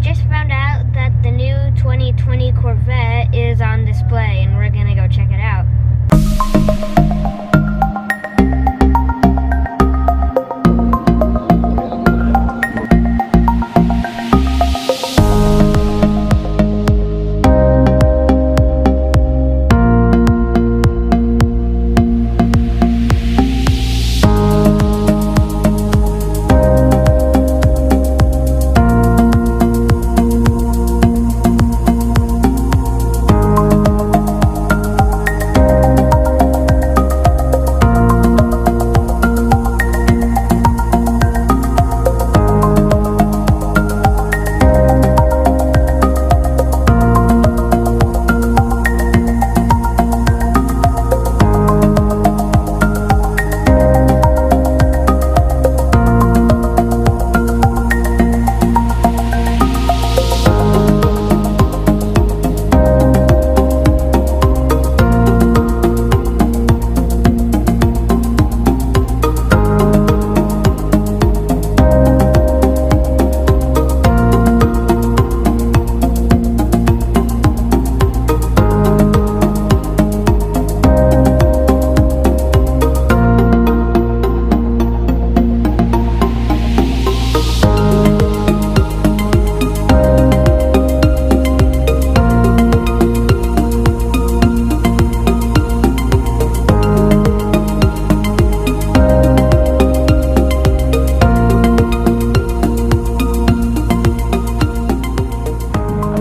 just found out that the new 2020 Corvette is on display, and we're gonna go check it out.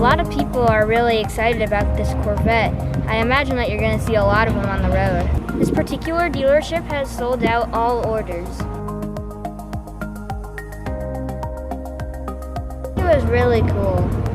A lot of people are really excited about this Corvette. I imagine that you're going to see a lot of them on the road. This particular dealership has sold out all orders. It was really cool.